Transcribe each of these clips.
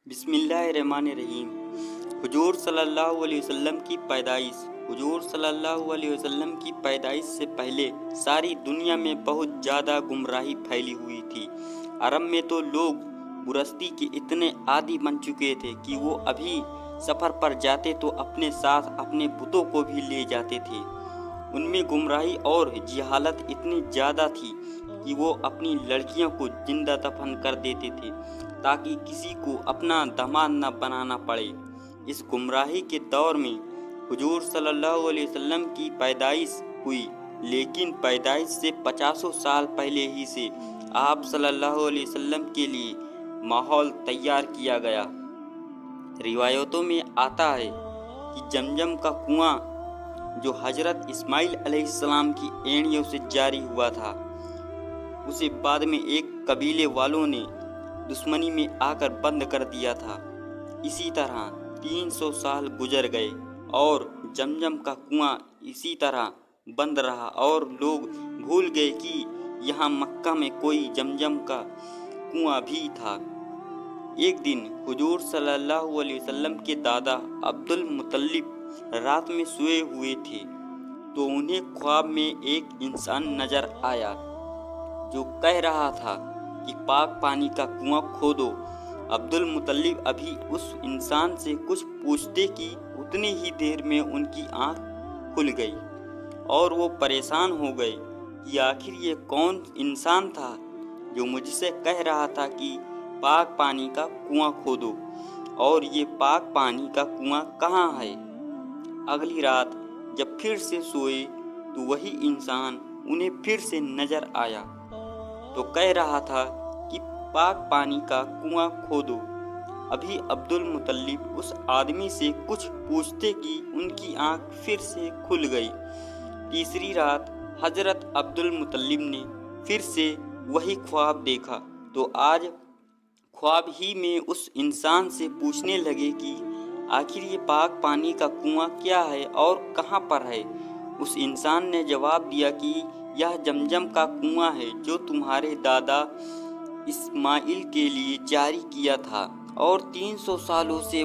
बिस्मिल्लाहिर्रहमानिर्रहीम। हुजूर सल्लल्लाहु अलैहि वसल्लम की पैदाइश। हुजूर सल्लल्लाहु अलैहि वसल्लम की पैदाइश से पहले सारी दुनिया में बहुत ज़्यादा गुमराही फैली हुई थी। अरब में तो लोग बुरस्ती के इतने आदी बन चुके थे कि वो अभी सफ़र पर जाते तो अपने साथ अपने बुतों को भी ले जाते थे। उनमें गुमराही और जहालत इतनी ज़्यादा थी कि वो अपनी लड़कियों को जिंदा दफन कर देते थे ताकि किसी को अपना दामाद न बनाना पड़े। इस गुमराही के दौर में हुजूर सल्लल्लाहु अलैहि वसल्लम की पैदाइश हुई, लेकिन पैदाइश से 50 साल पहले ही से आप सल्लल्लाहु अलैहि वसल्लम के लिए माहौल तैयार किया गया। रिवायतों में आता है कि जमजम का कुआं जो हजरत इस्माइल अलैहिस्सलाम की एड़ियों से जारी हुआ था, उसे बाद में एक कबीले वालों ने दुश्मनी में आकर बंद कर दिया था। इसी तरह 300 साल गुजर गए और जमजम का कुआं इसी तरह बंद रहा और लोग भूल गए कि यहाँ मक्का में कोई जमजम का कुआं भी था। एक दिन हुजूर सल्लल्लाहु अलैहि वसल्लम के दादा अब्दुल मुत्तलिब रात में सोए हुए थे तो उन्हें ख्वाब में एक इंसान नजर आया जो कह रहा था कि पाक पानी का कुआं खोदो। अब्दुल मुत्तलिब अभी उस इंसान से कुछ पूछते कि उतनी ही देर में उनकी आंख खुल गई और वो परेशान हो गए कि आखिर ये कौन इंसान था जो मुझसे कह रहा था कि पाक पानी का कुआं खोदो, और ये पाक पानी का कुआं कहाँ है। अगली रात जब फिर से सोए तो वही इंसान उन्हें फिर से नजर आया तो कह रहा था कि पाक पानी का कुआं खोदो। अभी अब्दुल मुत्तलिब उस आदमी से कुछ पूछते कि उनकी आंख फिर से खुल गई। तीसरी रात हजरत अब्दुल मुत्तलिब ने फिर से वही ख्वाब देखा तो आज ख्वाब ही में उस इंसान से पूछने लगे कि आखिर ये पाक पानी का कुआं क्या है और कहाँ पर है। उस इंसान ने जवाब दिया कि यह जमजम का कुआं है जो तुम्हारे दादा इस्माइल के लिए जारी किया था और 300 सालों से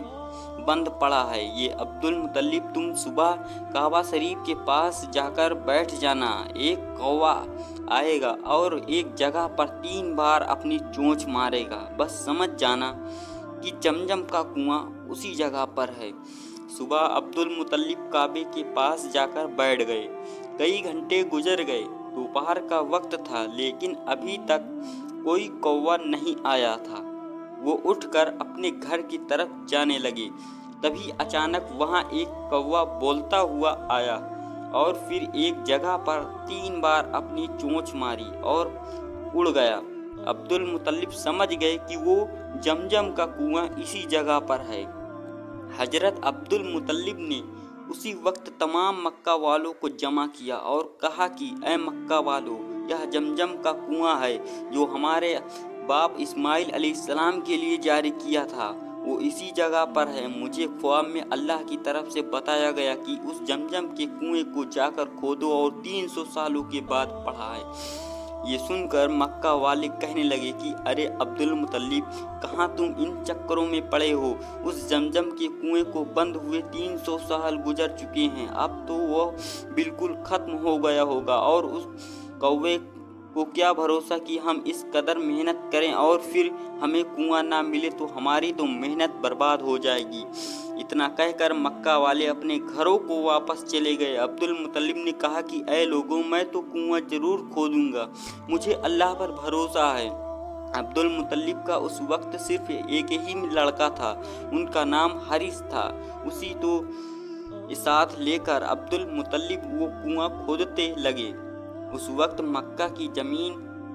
बंद पड़ा है। ये अब्दुल मुत्तलिब, तुम सुबह काबा शरीफ के पास जाकर बैठ जाना। एक कौवा आएगा और एक जगह पर 3 बार अपनी चोंच मारेगा। बस समझ जाना कि जमजम का कुआं उसी जगह पर है। सुबह अब्दुल मुत्तलिब काबे के पास जाकर बैठ गए। कई घंटे गुजर गए। दोपहर का वक्त था लेकिन अभी तक कोई कौवा नहीं आया था। वो उठकर अपने घर की तरफ जाने लगे। तभी अचानक वहाँ एक कौवा बोलता हुआ आया और फिर एक जगह पर 3 बार अपनी चोंच मारी और उड़ गया। अब्दुल मुत्तलिब समझ गए कि वो जमजम का कुआं इसी जगह पर है। हजरत अब्दुल मुत्तलिब ने उसी वक्त तमाम मक्का वालों को जमा किया और कहा कि ऐ मक्का वालों, यह जमजम का कुआं है जो हमारे बाप इस्माइल अलैहिस्सलाम के लिए जारी किया था, वो इसी जगह पर है। मुझे ख्वाब में अल्लाह की तरफ से बताया गया कि उस जमजम के कुएं को जाकर खोदो और 300 सालों के बाद पढ़ा है। ये सुनकर मक्का वाले कहने लगे कि अरे अब्दुल मुत्तलिब, कहाँ तुम इन चक्करों में पड़े हो। उस जमजम के कुएं को बंद हुए 300 साल गुजर चुके हैं। अब तो वह बिल्कुल ख़त्म हो गया होगा और उस कौवे को क्या भरोसा कि हम इस कदर मेहनत करें और फिर हमें कुआं ना मिले तो हमारी तो मेहनत बर्बाद हो जाएगी। इतना कहकर मक्का वाले अपने घरों को वापस चले गए। अब्दुल मुत्तलिब ने कहा कि ऐ लोगों, मैं तो कुआं जरूर खोदूंगा, मुझे अल्लाह पर भरोसा है। अब्दुल मुत्तलिब का उस वक्त सिर्फ एक ही लड़का था, उनका नाम हारिस था। उसी तो साथ लेकर अब्दुल मुत्तलिब वो कुआं खोदते लगे। उस वक्त मक्का की ज़मीन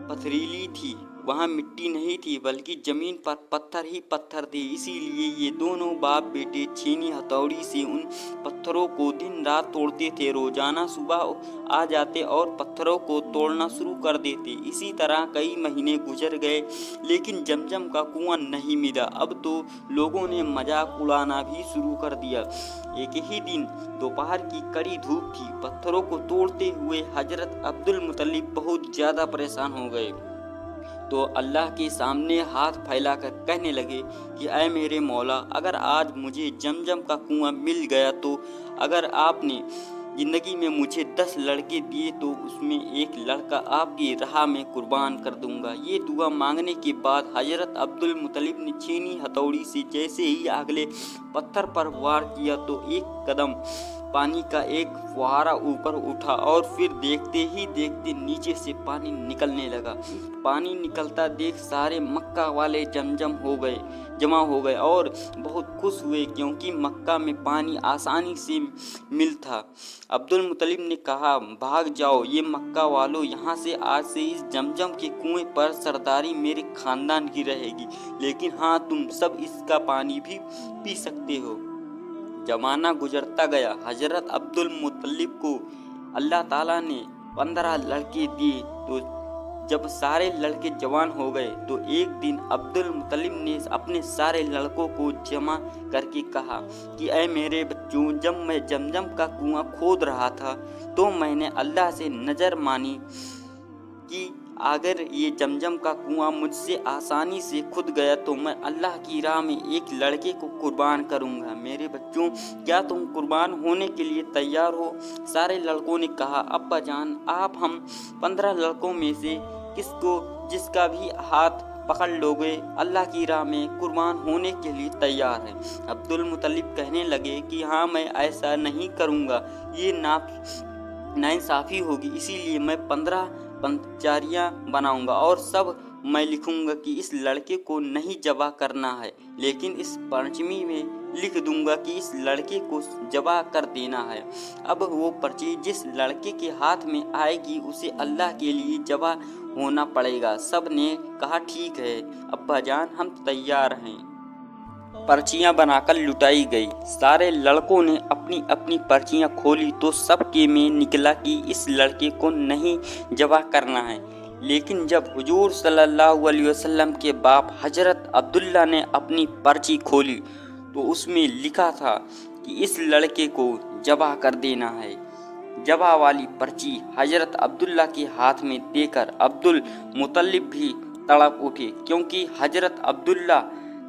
पथरीली थी, वहाँ मिट्टी नहीं थी बल्कि ज़मीन पर पत्थर ही पत्थर थे। इसीलिए ये दोनों बाप बेटे छीनी हथौड़ी से उन पत्थरों को दिन रात तोड़ते थे। रोजाना सुबह आ जाते और पत्थरों को तोड़ना शुरू कर देते। इसी तरह कई महीने गुजर गए लेकिन जमजम का कुआं नहीं मिला। अब तो लोगों ने मजाक उड़ाना भी शुरू कर दिया। एक ही दिन दोपहर की कड़ी धूप थी। पत्थरों को तोड़ते हुए हजरत अब्दुल मुत्तलिब बहुत ज़्यादा परेशान हो गए। تو اللہ کے سامنے ہاتھ پھیلا کر کہنے لگے کہ اے میرے مولا، اگر آج مجھے زمزم کا کنواں مل گیا تو اگر آپ نے زندگی میں مجھے 10 لڑکے دیے تو اس میں ایک لڑکا آپ کی راہ میں قربان کر دوں گا۔ یہ دعا مانگنے کے بعد حضرت عبد المطلب نے چھینی ہتھوڑی سے جیسے ہی اگلے پتھر پر وار کیا تو ایک قدم پانی کا ایک فوارہ اوپر اٹھا اور پھر دیکھتے ہی دیکھتے نیچے سے پانی نکلنے لگا۔ پانی نکلتا دیکھ سارے مکہ والے جمع ہو گئے اور بہت خوش ہوئے کیونکہ مکہ میں پانی آسانی سے مل تھا۔ عبد المطلب نے کہا، بھاگ جاؤ یہ مکہ والو، یہاں سے آج سے اس زمزم کے کنویں پر سرداری میرے خاندان کی رہے گی، لیکن ہاں تم سب اس کا پانی بھی پی سکتے ہو۔ زمانہ گزرتا گیا۔ حضرت عبد المطلب کو اللہ تعالیٰ نے 15 لڑکے دیے تو جب سارے لڑکے جوان ہو گئے تو ایک دن عبد المطلب نے اپنے سارے لڑکوں کو جمع کر کے کہا کہ اے میرے بچوں، جب میں زمزم کا کنواں کھود رہا تھا تو میں نے اللہ سے نظر مانی کہ اگر یہ زمزم کا کنواں مجھ سے آسانی سے کھد گیا تو میں اللہ کی راہ میں ایک لڑکے کو قربان کروں گا۔ میرے بچوں، کیا تم قربان ہونے کے لیے تیار ہو؟ سارے لڑکوں نے کہا، ابا جان، آپ ہم 15 لڑکوں میں سے جس کا بھی ہاتھ پکڑ لو گے اللہ کی راہ میں قربان ہونے کے لیے تیار ہے۔ عبد المطلب کہنے لگے کہ ہاں میں ایسا نہیں کروں گا، یہ ناانصافی ہوگی، اسی لیے میں 15 پنچاریاں بناؤں گا اور سب میں لکھوں گا کہ اس لڑکے کو نہیں ذبح کرنا ہے، لیکن اس پرچمی میں لکھ دوں گا کہ اس لڑکے کو ذبح کر دینا ہے۔ اب وہ پرچی جس لڑکے کے ہاتھ میں آئے گی اسے اللہ کے لیے ذبح ہونا پڑے گا۔ سب نے کہا، ٹھیک ہے ابا جان، ہم تیار ہیں۔ پرچیاں بنا کر لٹائی گئی۔ سارے لڑکوں نے اپنی اپنی پرچیاں کھولی تو سب کے میں نکلا کہ اس لڑکے کو نہیں ذبح کرنا ہے، لیکن جب حضور صلی اللہ علیہ وسلم کے باپ حضرت عبداللہ نے اپنی پرچی کھولی تو اس میں لکھا تھا کہ اس لڑکے کو ذبح کر دینا ہے۔ ذبح والی پرچی حضرت عبداللہ کے ہاتھ میں دے کر عبد المطلب بھی تڑپ اٹھے، کیونکہ حضرت عبداللہ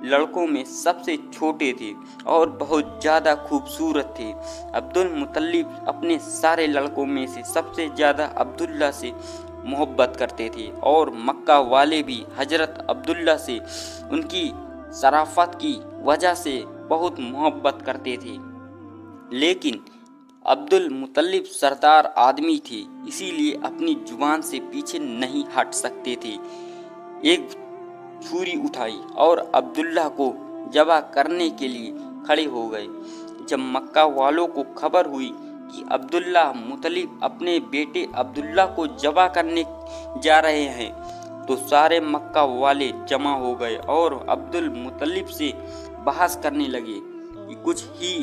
لڑکوں میں سب سے چھوٹے تھے اور بہت زیادہ خوبصورت تھے۔ عبد المطلب اپنے سارے لڑکوں میں سے سب سے زیادہ عبداللہ سے محبت کرتے تھے اور مکہ والے بھی حضرت عبداللہ سے ان کی شرافت کی وجہ سے بہت محبت کرتے تھے، لیکن عبد المطلب سردار آدمی تھے، اسی لیے اپنی زبان سے پیچھے نہیں ہٹ سکتے تھے۔ ایک چھری اٹھائی اور عبداللہ کو ذبح کرنے کے لیے کھڑے ہو گئے۔ جب مکہ والوں کو خبر ہوئی کہ عبد المطلب اپنے بیٹے عبداللہ کو ذبح کرنے جا رہے ہیں تو سارے مکہ والے جمع ہو گئے اور عبد المطلب سے بحث کرنے لگے کہ کچھ ہی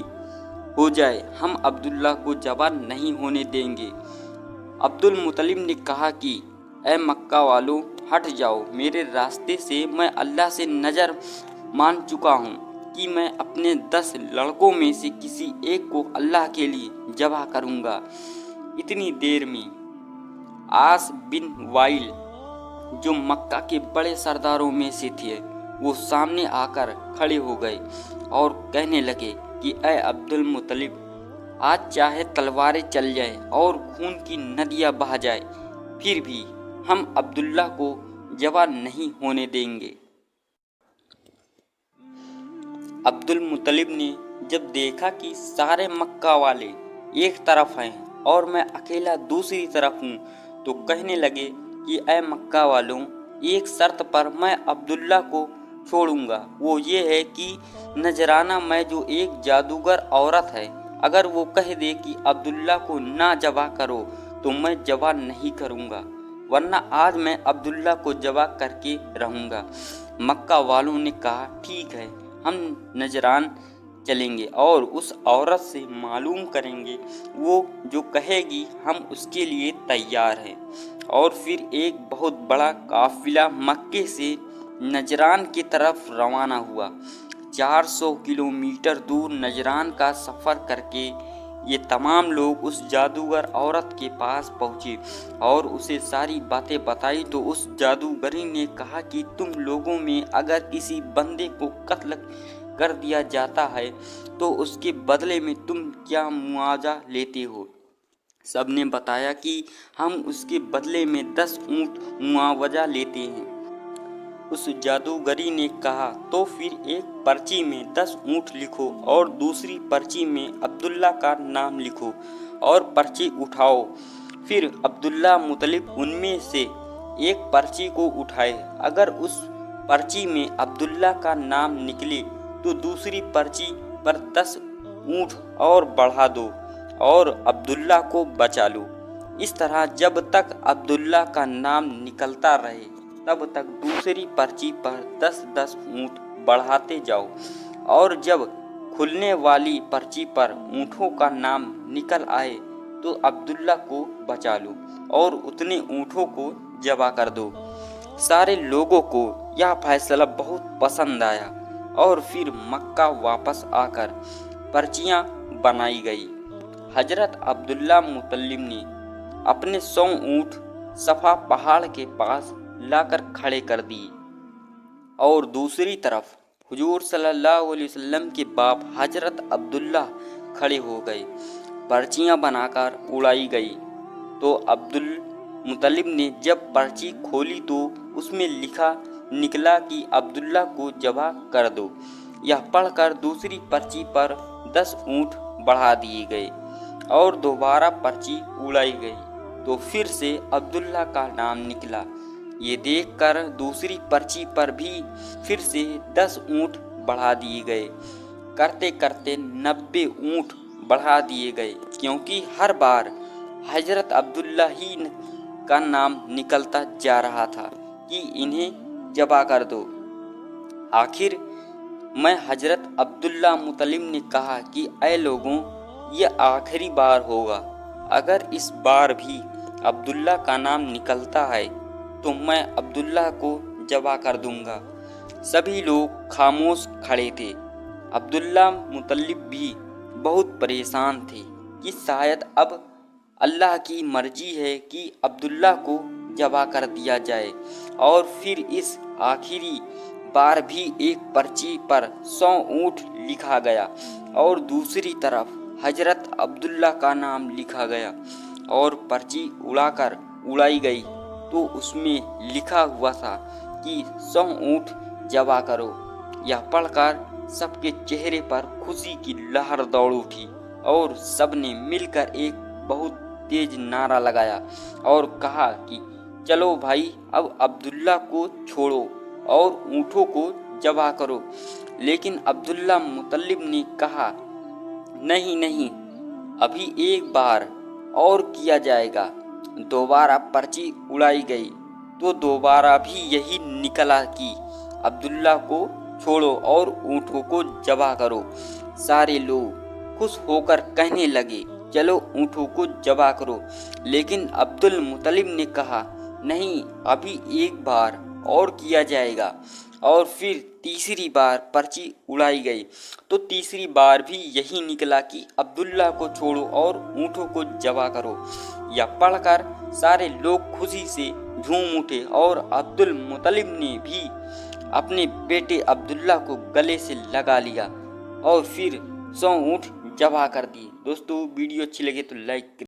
ہو جائے ہم عبداللہ کو ذبح نہیں ہونے دیں گے۔ عبد المطلب نے کہا کہ اے مکہ والو، ہٹ جاؤ میرے راستے سے، میں اللہ سے نظر مان چکا ہوں کہ میں اپنے 10 لڑکوں میں سے کسی ایک کو اللہ کے لیے ذبح کروں گا۔ اتنی دیر میں عاص بن وائل، جو مکہ کے بڑے سرداروں میں سے تھے، وہ سامنے آ کر کھڑے ہو گئے اور کہنے لگے کہ اے عبد المطلب، آج چاہے تلواریں چل جائیں اور خون کی ندیاں بہہ جائیں، پھر بھی ہم عبداللہ کو ذبح نہیں ہونے دیں گے۔ عبد المطلب نے جب دیکھا کہ سارے مکہ والے ایک طرف ہیں اور میں اکیلا دوسری طرف ہوں تو کہنے لگے کہ اے مکہ والوں، ایک شرط پر میں عبداللہ کو چھوڑوں گا، وہ یہ ہے کہ نذرانہ میں جو ایک جادوگر عورت ہے، اگر وہ کہہ دے کہ عبداللہ کو نہ ذبح کرو تو میں ذبح نہیں کروں گا، ورنہ آج میں عبداللہ کو ذبح کر کے رہوں گا۔ مکہ والوں نے کہا، ٹھیک ہے، ہم نذران چلیں گے اور اس عورت سے معلوم کریں گے، وہ جو کہے گی ہم اس کے لیے تیار ہیں۔ اور پھر ایک بہت بڑا قافلہ مکے سے نجران کی طرف روانہ ہوا۔ 400 کلومیٹر دور نجران کا سفر کر کے ये तमाम लोग उस जादूगर औरत के पास पहुँचे और उसे सारी बातें बताई तो उस जादूगरी ने कहा कि तुम लोगों में अगर किसी बंदे को कत्ल कर दिया जाता है तो उसके बदले में तुम क्या मुआवजा लेते हो। सबने बताया कि हम उसके बदले में 10 ऊँट मुआवजा लेते हैं। उस जादूगरी ने कहा तो फिर एक पर्ची में 10 ऊँट लिखो और दूसरी पर्ची में अब्दुल्ला का नाम लिखो और पर्ची उठाओ। फिर अब्दुल्ला मुतलिब उनमें से एक पर्ची को उठाए। अगर उस पर्ची में अब्दुल्ला का नाम निकले तो दूसरी पर्ची पर 10 ऊँट और बढ़ा दो और अब्दुल्ला को बचा लो। इस तरह जब तक अब्दुल्ला का नाम निकलता रहे तब तक दूसरी पर्ची पर 10-10 ऊँट बढ़ाते जाओ और जब खुलने वाली पर्ची पर ऊँटों का नाम निकल आए तो अब्दुल्ला को बचा लो और उतने ऊँटों को ज़बह कर दो। सारे लोगों को यह फैसला बहुत पसंद आया और फिर मक्का वापस आकर पर्चियाँ बनाई गई। हजरत अब्दुल्ला मुतल्लिब ने अपने 100 ऊँट सफ़ा पहाड़ के पास लाकर खड़े कर दिए और दूसरी तरफ हुजूर सल्लल्लाहु अलैहि वसल्लम के बाप हजरत अब्दुल्ला खड़े हो गए। पर्चियाँ बनाकर उड़ाई गई तो अब्दुल मुतलिब ने जब पर्ची खोली तो उसमें लिखा निकला कि अब्दुल्ला को ज़बह कर दो। यह पढ़कर दूसरी पर्ची पर 10 ऊँट बढ़ा दिए गए और दोबारा पर्ची उड़ाई गई तो फिर से अब्दुल्ला का नाम निकला। ये देखकर दूसरी पर्ची पर भी फिर से 10 ऊँट बढ़ा दिए गए। करते करते 90 ऊँट बढ़ा दिए गए क्योंकि हर बार हजरत अब्दुल्ला ही का नाम निकलता जा रहा था कि इन्हें ज़बह कर दो। आखिर मैं हजरत अब्दुल्ला मुतलिब ने कहा कि ऐ लोगों, यह आखिरी बार होगा। अगर इस बार भी अब्दुल्ला का नाम निकलता है तो मैं अब्दुल्ला को ज़बह कर दूंगा। सभी लोग खामोश खड़े थे। अब्दुल्ला मुतल्लिब भी बहुत परेशान थे कि शायद अब अल्लाह की मर्जी है कि अब्दुल्ला को ज़बह कर दिया जाए। और फिर इस आखिरी बार भी एक पर्ची पर 100 ऊँट लिखा गया और दूसरी तरफ हजरत अब्दुल्ला का नाम लिखा गया और पर्ची उड़ाकर उड़ाई गई तो उसमें लिखा हुआ था कि 100 ऊँट ज़बह करो। यह पढ़कर सबके चेहरे पर खुशी की लहर दौड़ उठी और सबने मिलकर एक बहुत तेज नारा लगाया और कहा कि चलो भाई, अब अब्दुल्ला को छोड़ो और ऊँटों को ज़बह करो। लेकिन अब्दुल्ला मुतल्लिब ने कहा नहीं नहीं, अभी एक बार और किया जाएगा। दोबारा पर्ची उड़ाई गई तो दोबारा भी यही निकला कि अब्दुल्ला को छोड़ो और ऊँटों को ज़बह करो। सारे लोग खुश होकर कहने लगे चलो ऊँटों को ज़बह करो। लेकिन अब्दुल मुतलिब ने कहा नहीं, अभी एक बार और किया जाएगा। और फिर तीसरी बार पर्ची उड़ाई गई तो तीसरी बार भी यही निकला कि अब्दुल्ला को छोड़ो और ऊँटों को ज़बह करो। यह पढ़कर सारे लोग खुशी से झूम उठे और अब्दुल मुतलिब ने भी अपने बेटे अब्दुल्ला को गले से लगा लिया और फिर 100 ऊँट ज़बह कर दिए। दोस्तों, वीडियो अच्छी लगे तो लाइक